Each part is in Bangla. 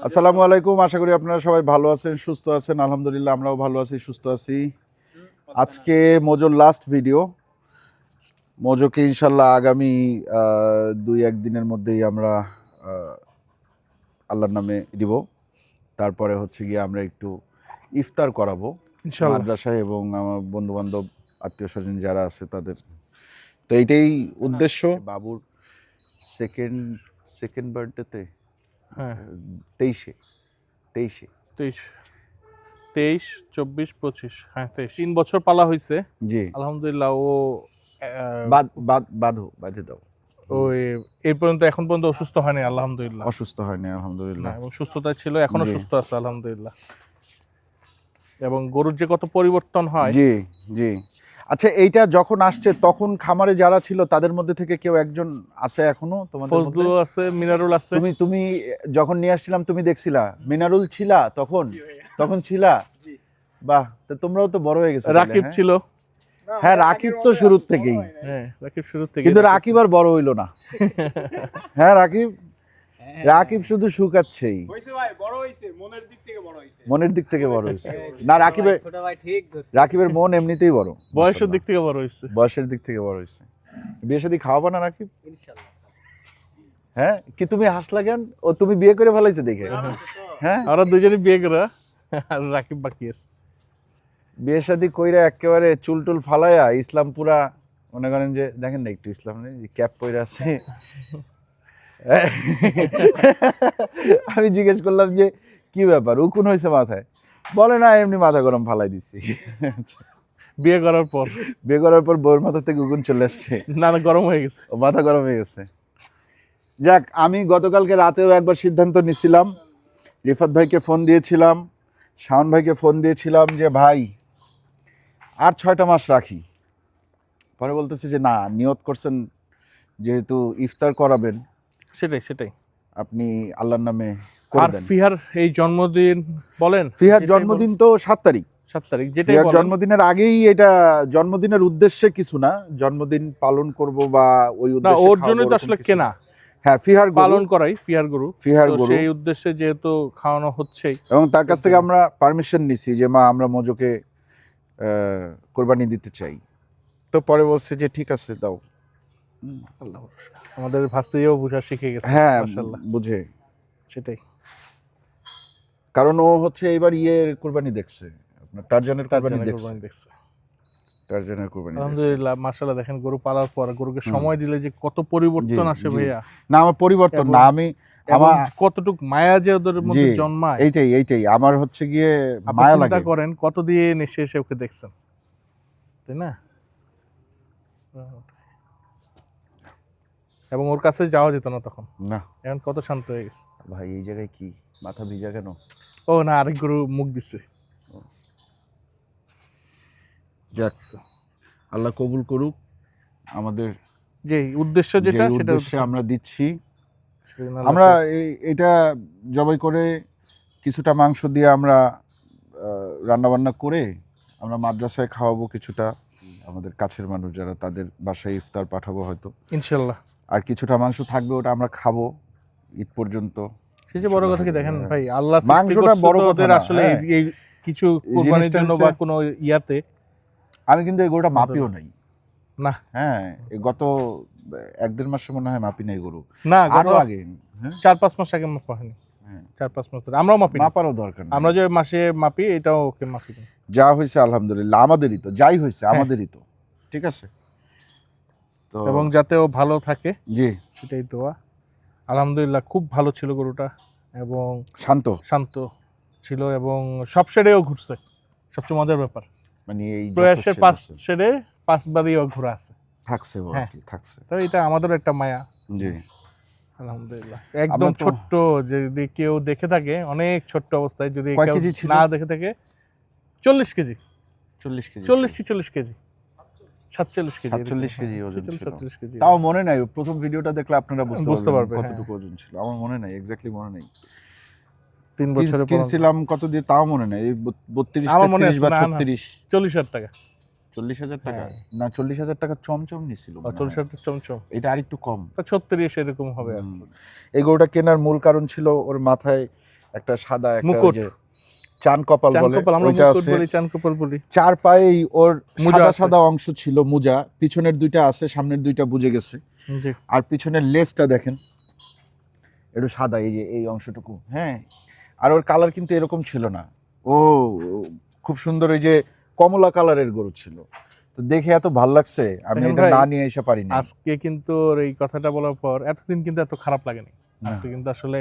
আসসালামু আলাইকুম, আশা করি আপনারা সবাই ভালো আছেন, সুস্থ আছেন। আলহামদুলিল্লাহ আমরাও ভালো আছি, সুস্থ আছি। আজকে মোজোর লাস্ট ভিডিও। মোজোকে ইনশাল্লাহ আগামী 2-1 দিনের মধ্যেই আমরা আল্লাহর নামে দিব। তারপরে হচ্ছে গিয়ে আমরা একটু ইফতার করাবো ইনশাআল্লাহ মাদ্রাসায় এবং আমার বন্ধু বান্ধব আত্মীয় স্বজন যারা আছে তাদের। তো এইটাই উদ্দেশ্য। বাবুর সেকেন্ড বার্থডেতে হ্যাঁ 23-এ 23 24 25 হ্যাঁ 3 বছর পালা হয়েছে জি আলহামদুলিল্লাহ। ও বাধে দাও। ওই এই পর্যন্ত এখন পর্যন্ত অসুস্থ হয়নি আলহামদুলিল্লাহ। অসুস্থ হয়নি আলহামদুলিল্লাহ। এবং সুস্থতা ছিল, এখনো জি। সুস্থ আছে আলহামদুলিল্লাহ। এবং গরুর যে কত পরিবর্তন হয়। জি জি। আচ্ছা, এইটা যখন আসছে তখন খামারে যারা ছিল তাদের মধ্যে থেকে কেউ একজন আছে এখনো তোমাদের মধ্যে? ফজলু আছে, মিনারুল আছে। তুমি যখন নিয়ে আসছিলাম তুমি দেখছিলা? মিনারুল ছিলা তখন ছিলা? বাহ, তো তোমরাও তো বড় হয়ে গেছো। রাকিব ছিল। হ্যাঁ, রাকিব তো শুরুর থেকেই। হ্যাঁ রাকিব শুরু থেকে, কিন্তু রাকিব আর বড় হইলো না। হ্যাঁ, রাকিব শুধু শুকাচ্ছেই। মনের দিক থেকে বড় হয়েছে না। রাকিবের মন এমনিতেই বড়, বয়সের দিক থেকে বড় হয়েছে। বয়সের দিক থেকে বড় হয়েছে। বিয়ে শাদী খাওয়াবা না রাকিব? হ্যাঁ, কি তুমি হাসলা কেন? ও তুমি বিয়ে করে ফেলাইছো দেখে? হ্যাঁ, আমরা দুজনে বিয়ে করা, আর রাকিব বাকি আছে। বিয়ে শাদী কইরা একেবারে চুল টুল ফালাইয়া ইসলাম পুরা, মনে করেন যে দেখেন না একটু ইসলাম ক্যাপ পরে আছে। আমি জিজ্ঞেস করলাম যে কি ব্যাপার, উকুন হয়েছে মাথায়? বলে না, এমনি মাথা গরম ফালাই দিছি। বিয়ে করার পর বউয়ের মাথা থেকে উকুন চলে আসছে। না গরম হয়ে গেছে, মাথা গরম হয়ে গেছে। যাক, আমি গতকালকে রাতেও একবার সিদ্ধান্ত নিছিলাম, রিফাত ভাইকে ফোন দিয়েছিলাম, শাওন ভাইকে ফোন দিয়েছিলাম যে ভাই আর 6টা মাস রাখি। পরে বলতেছে যে না, নিয়ত করছেন যেহেতু ইফতার করাবেন, সেটাই আপনি আল্লাহর নামে আর করে দেন। ফিহার এই জন্মদিন বলেন, ফিহার জন্মদিন তো 7 তারিখ। 7 তারিখ, যেটাই ফিহার বলেন। জন্মদিনের আগেই, এটা জন্মদিনের উদ্দেশ্যে কিছু না, জন্মদিন পালন করব বা ওই না, উদ্দেশ্যে ওর খাওয়াবো জন্য তো ওরকম আসলে কিছু না। কেনা, হ্যাঁ, ফিহার পালন করাই ফিহার গরু, ফিহার তো গরু। সেই উদ্দেশ্যে যেহেতু খাওয়ানো হচ্ছেই, এবং তার কাছ থেকে আমরা পারমিশন নিছি যে মা আমরা মোজোকে কোরবানি দিতে চাই। তো পরে বলছে যে ঠিক আছে দাও। আল্লাহ ভরসা। আমাদের ভাস্তিও বুঝা শিখে গেছে হ্যাঁ, মাশাআল্লাহ। বুঝে। সেটাই, কারণ ও হচ্ছে এইবার কোরবানি দেখছে, আপনার টারজানের কোরবানি দেখছে। কোরবানি দেখছে টারজানের কোরবানি দেখছে। আলহামদুলিল্লাহ মাশাআল্লাহ। দেখেন গরু পালার পর গরুকে সময় দিলে যে কত পরিবর্তন জি, আসে জি। ভাইয়া। না, আমার পরিবর্তন না, আমি এবং আমার কতটুক মায়া যে ওদের মধ্যে জি, জন্মায়, এইটাই আমার হচ্ছে গিয়ে আপনি মায়া চিন্তা লাগে। করেন কত দিয়ে নিশ্চয় এসে ওকে দেখছেন, তাই না? এবং ওর কাছে যাওয়া যেত না তখন, না এখন কত শান্ত হয়ে গেছে। ভাই, এই জায়গায় কি মাথা ভিজা কেন? ও না, আরেক গরু মুখ দিচ্ছে। যাক, আল্লাহ কবুল করুক আমাদের যে উদ্দেশ্য যেটা, যে সেটা উদ্দেশ্যে আমরা দিচ্ছি। সেজন্য আমরা এটা জবাই করে কিছুটা মাংস দিয়ে আমরা রান্নাবান্না করে আমরা মাদ্রাসায় খাওয়াবো কিছুটা, আমাদের কাছের মানুষ যারা তাদের বাসায় ইফতার পাঠাবো হয়তো ইনশাল্লাহ। আর কিছুটা মাংস থাকবে, ওটা আমরা খাবো ঈদ পর্যন্ত। সেই যে বড় কথা কি দেখেন ভাই, আল্লাহ মাংসটা বড় কথা ওদের না, আসলে হ্যাঁ। এই কিছু কুরবানির জন্য বা কোনো ইয়াতে। আমি কিন্তু এই গরুটা মাপিও নাই না, হ্যাঁ, গত 1-1.5 মাসে মনে হয় মাপি নাই গরু, না আরো আগে 4-5 মাস আগে মাপা হয়নি। 4-5 মাস ধরে আমরাও মাপি, মাপারও দরকার নেই। আমরা যে মাসে মাপি এটাও ওকে মাপি। যা হয়েছে আলহামদুলিল্লাহ, আমাদেরই তো, যাই হয়েছে আমাদেরই তো, ঠিক আছে তো। এবং যাতে ও ভালো থাকে, জি, সেটাই দোয়া। আলহামদুলিল্লাহ খুব ভালো ছিল গরুটা, এবং শান্ত ছিল, এবং সব শেডেও ঘুরছে। সবচেয়ে মজার ব্যাপার, মানে এই প্রয়াসের 5 শেডে 5 বারই ও ঘোরা আছে, থাকছে, হ্যাঁ থাকছে। তো এটা আমাদেরও একটা মায়া। জি, আলহামদুলিল্লাহ। একদম ছোট্ট, যদি কেউ দেখে থাকে অনেক ছোট্ট অবস্থায়, যদি কেউ না দেখে থাকে 40 কেজি 40 কেজি 47 কেজি 47 কেজি ওজন ছিল। 47 কেজি। তাও মনে নাই, প্রথম ভিডিওটা দেখলে আপনারা বুঝতে পারবেন হ্যাঁ। কতটুকু ওজন ছিল। আমার মনে নাই, এক্স্যাক্টলি মনে নাই। 3 বছরের পর কিনছিলাম কত দিয়ে তাও মনে নাই, 32 আমার মনে 33 বা আছে, 36 40,000 টাকা 40,000 টাকা না, 40,000 টাকা চমচম নিছিল। 40,000 চমচম, এটা আরেকটু কম, 36 এরকম হবে আর কি। এই গরুটা কেনার মূল কারণ ছিল ওর মাথায় একটা সাদা একটা মুকুট। ওই যে চান কপাল বলে আমরা ওইটা মুকুট আছে, বলি, চান কপাল বলি। চার পায়েই ওর মোজা সাদা আছে। সাদা অংশ ছিল, মোজা পিছনের দুইটা আছে, সামনের দুইটা বুঝে গেছে। জি আর পিছনের লেজটা দেখেন একটু সাদা, এই যে এই অংশটুকু, হ্যাঁ। আর ওর কালার কিন্তু এরকম ছিল না, ও খুব সুন্দর এই যে কমলা কালারের গরু ছিল, তো দেখে এত ভালো লাগছে আমি দেখেন এটা ভাই, না নিয়ে এসে পারি না। আজকে কিন্তু ওর এই কথাটা বলার পর এতদিন কিন্তু এত খারাপ লাগেনি। আজকে কিন্তু আসলে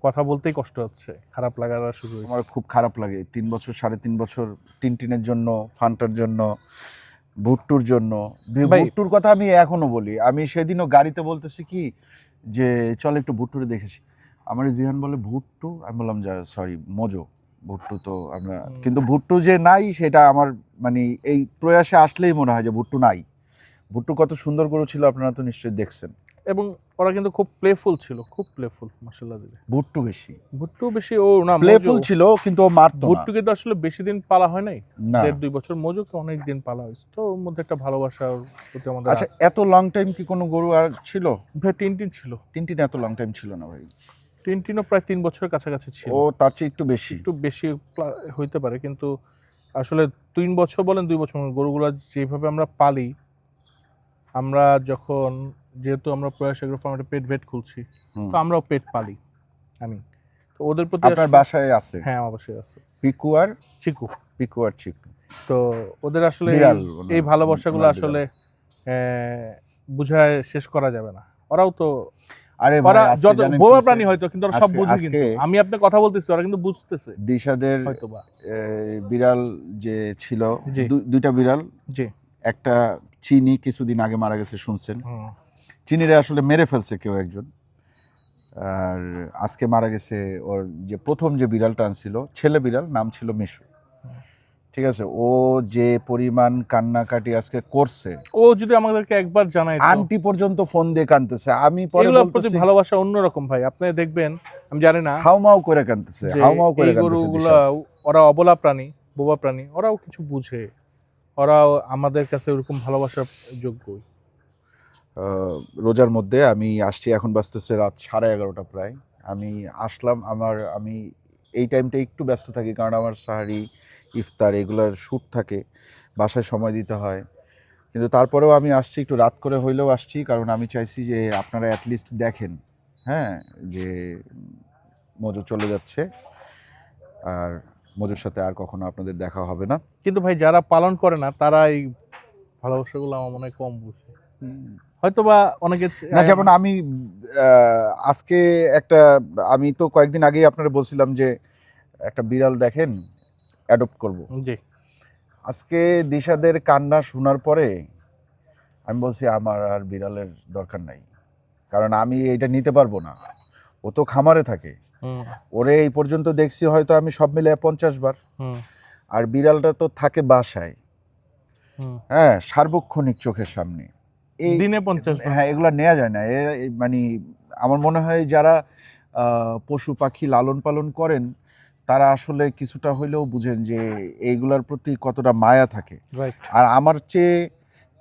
কথা বলতেই কষ্ট হচ্ছে, খারাপ লাগার শুরু আমার হয়েছে। খুব খারাপ লাগে, 3 বছর 3.5 বছর টিনটিনের জন্য, ফান্টার জন্য, ভুট্টুর জন্য। ভাই, ভুট্টুর কথা আমি এখনো বলি, আমি সেদিনও গাড়িতে বলতেছি কি যে চল একটু ভুট্টুরে দেখেছি, আমার জিহান বলে ভুট্টু, আমি বললাম যা সরি মোজো, ভুট্টু তো আমরা, কিন্তু ভুট্টু যে নাই সেটা আমার মানে এই প্রয়াসে আসলেই মনে হয় যে ভুট্টু নাই। ভুট্টু কত সুন্দর গরু ছিল আপনারা তো নিশ্চয়ই দেখছেন, এবং ওরা কিন্তু খুব প্লেফুল ছিল, খুব প্লেফুল মাশাআল্লাহ দিলে। ভুট্টু বেশি ভুট্টু বেশি ও না, প্লেফুল ছিল কিন্তু ও মারতো না। ভুট্টু কিন্তু আসলে বেশি দিন পালা হয় নাই, না 1.5-2 বছর। মজু তো অনেক দিন পালা হয়েছে, তো ওর মধ্যে একটা ভালোবাসার প্রতি আমাদের আচ্ছা, আছে। এত লং টাইম কি কোনো গরু আর ছিল? ভাই টিনটিন ছিল, টিনটিন এত লং টাইম ছিল না ভাই, টিনটিনও প্রায় 3 বছরের কাছাকাছি ছিল। ও তার চেয়ে একটু বেশি। একটু বেশি হইতে পারে, কিন্তু আসলে 3 বছর বলেন 2 বছর, গরুগুলো যেভাবে আমরা পালি, আমরা যখন, যেহেতু আমরা প্রয়াস এগ্রো ফার্মে পেট ভেট খুলছি, তো আমরাও পেট পালি। আমি তো ওদের প্রতি আপনার বাসায় আছে? হ্যাঁ অবশ্যই আছে, পিকু আর চিকু। পিকু আর চিকু, তো ওদের আসলে বিড়াল এই ভালোবাসাগুলো ওনার আসলে বিড়াল। বুঝায় শেষ করা যাবে না। ওরাও তো, আরে ভাই ওরা আজকে যত জানেন বোবা কি প্রাণী হয়েছে? হয়তো, কিন্তু ওরা সব বুঝে। কিন্তু আমি আপনি কথা বলতেছি, ওরা কিন্তু বুঝতেছে দিশাদের হয়তোবা। বিড়াল যে ছিল, জি দুইটা বিড়াল, জি একটা চিনি কিছুদিন আগে মারা গেছে শুনছেন, চিনিরে আসলে মেরে ফেলছে কেউ একজন, আর আজকে মারা গেছে ওর যে প্রথম যে বিড়ালটা আনছিল, ছেলে বিড়াল, নাম ছিল মিশু। ঠিক আছে, ও যে পরিমাণ কান্নাকাটি আজকে করছে, ও যদি আমাদেরকে একবার জানায়, আন্টি পর্যন্ত ফোন দিয়ে কাঁদতেছে, আমি পরে এগুলোর প্রতি বলতেছি ভালোবাসা অন্যরকম ভাই। আপনি দেখবেন, আমি জানি না, হাউমাউ করে কাঁদতেছে, যে হাউমাউ করে এই কাঁদতেছে গরুগুলা, দিশা। ওরা অবলা প্রাণী, বোবা প্রাণী, ওরাও কিছু বুঝে, ওরাও আমাদের কাছে ওরকম ভালোবাসার যোগ্যই। রোজার মধ্যে আমি আসছি, এখন বাজতেছে রাত 11:30 প্রায়। আমি আসলাম, আমি এই টাইমটা একটু ব্যস্ত থাকি, কারণ আমার সাহারি, ইফতার এগুলার শ্যুট থাকে, বাসায় সময় দিতে হয়, কিন্তু তারপরেও আমি আসছি, একটু রাত করে হইলেও আসছি, কারণ আমি চাইছি যে আপনারা অ্যাটলিস্ট দেখেন, হ্যাঁ, যে মজু চলে যাচ্ছে, আর মজুর সাথে আর কখনো আপনাদের দেখা হবে না। কিন্তু ভাই যারা পালন করে না, তারা এই ভালোবাসাগুলো আমার মনে হয় কম বুঝে, হয়তোবা অনেকে। না, যেমন আমি আজকে একটা, আমি তো কয়েকদিন আগেই আপনারা বলছিলাম যে একটা বিড়াল দেখেন অ্যাডপ্ট করব। জি আজকে দিশাদের কান্না শোনার পরে আমি বলছি আমার আর বিড়ালের দরকার নাই, কারণ আমি এটা নিতে পারবো না। ও তো খামারে থাকে, ওরে এই পর্যন্ত দেখছি হয়তো আমি সব মিলে 50 বার, আর বিড়ালটা তো থাকে বাসায়, হ্যাঁ, সার্বক্ষণিক চোখের সামনে, এই দিনে 50 বার। হ্যাঁ, এগুলা নেওয়া যায় না। মানে আমার মনে হয় যারা পশু পাখি লালন পালন করেন, তারা আসলে কিছুটা হইলেও বুঝেন যে এইগুলার প্রতি কতটা মায়া থাকে। আর আমার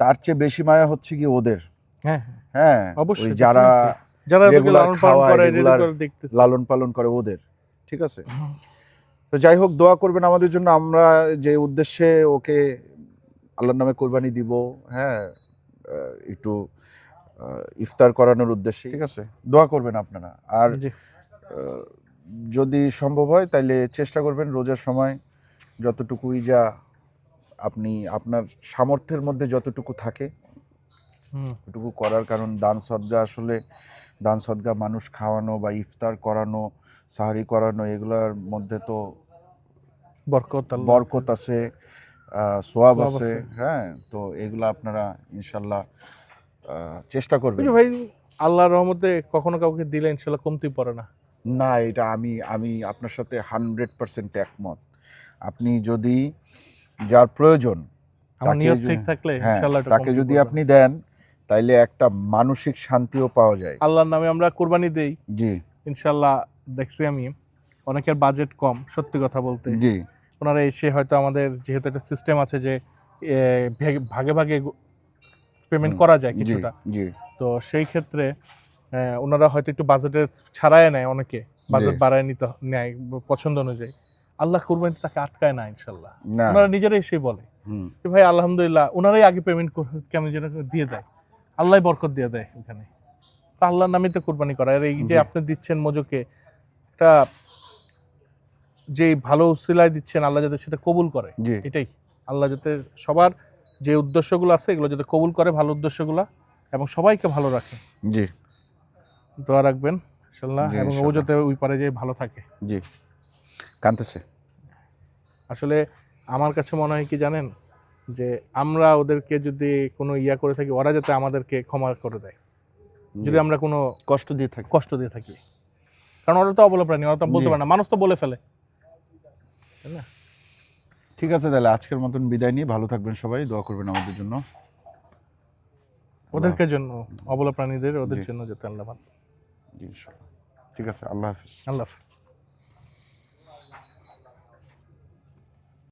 তার চেয়ে বেশি মায়া হচ্ছে কি ওদের, হ্যাঁ, অবশ্যই, ওই যারা রেগুলার খাওয়ায়, রেগুলার লালন পালন করে ওদের। ঠিক আছে, তো যাই হোক, দোয়া করবেন আমাদের জন্য, আমরা যে উদ্দেশ্যে ওকে আল্লাহর নামে কোরবানি দিব, হ্যাঁ, একটু ইফতার করানোর উদ্দেশ্যে, ঠিক আছে, দোয়া করবেন আপনারা। আর যদি সম্ভব হয় তাইলে চেষ্টা করবেন রোজার সময় যতটুকুই যা আপনি আপনার সামর্থ্যের মধ্যে যতটুকু থাকে ওটুকু করার, কারণ দান সদকা মানুষ খাওয়ানো বা ইফতার করানো, সাহারি করানো, এগুলোর মধ্যে তো বরকত আছে, সোয়াব আছে, হ্যাঁ, তো এগুলো আপনারা ইনশাল্লাহ চেষ্টা করবেন ভাই। আল্লাহর রহমতে কখনো কাউকে দিলে ইনশাল্লাহ কমতি পড়ে না। না, এটা আমি আপনার সাথে 100% একমত। আপনি যদি যার প্রয়োজন তাকে যদি আপনি দেন, তাইলে একটা মানসিক শান্তিও পাওয়া যায়। আল্লাহর নামে আমরা কোরবানি দেই, জি ইনশাল্লাহ। দেখছি আমি অনেকের বাজেট কম, সত্যি কথা বলতে, জি, ওনারা এসে হয়তো, আমাদের যেহেতু একটা সিস্টেম আছে যে ভাগে ভাগে পেমেন্ট করা যায় কিছুটা, জি, তো সেই ক্ষেত্রে ওনারা হয়তো একটু বাজেটের ছাড়ায় নেয় অনেকে, বাজেট বাড়ায় নিতে নেয় পছন্দ অনুযায়ী, আল্লাহ কুরবানিতে তাকে আটকায় না ইনশাল্লাহ। না। ওনারা নিজেরাই এসেই বলে যে ভাই আলহামদুলিল্লাহ, ওনারাই আগে পেমেন্ট কেমন যেন দিয়ে দেয়, আল্লাহ বরকত দিয়ে দেয় ওখানে। তো আল্লাহর নামে তো কুরবানি করা। আর এই যে আপনি দিচ্ছেন মজুকে একটা যে ভালো উসিলায় দিচ্ছেন, আল্লাহ যাতে সেটা কবুল করে, এটাই আল্লাহ যাতে সবার যে উদ্দেশ্যগুলো আছে এগুলো যাতে কবুল করে, ভালো উদ্দেশ্যগুলো, এবং সবাইকে ভালো রাখে। জি, দোয়া রাখবেন ইনশাআল্লাহ, এবং ও যাতে ওই পারে যে ভালো থাকে। জি, কাঁদতেছে। আসলে আমার কাছে মনে হয় কি জানেন, যে আমরা ওদেরকে যদি কোনো ইয়া করে থাকি, ওরা যাতে আমাদেরকে ক্ষমা করে দেয় যদি আমরা কোনো কষ্ট দিয়ে থাকি। কারণ ওরা তো অবলা প্রাণী, ওরা তো বলতে পারে না, মানুষ তো বলে ফেলে, তাই না? ঠিক আছে, তাহলে আজকের মতন বিদায় নিয়ে ভালো থাকবেন সবাই, দোয়া করবেন আমাদের জন্য, ওদেরকে জন্য, অবলা প্রাণীদের ওদের জন্য যাতে আল্লাহ ভালো। ইনশাআল্লাহ। ঠিক আছে, আল্লাহ হাফেজ। আল্লাহ হাফেজ।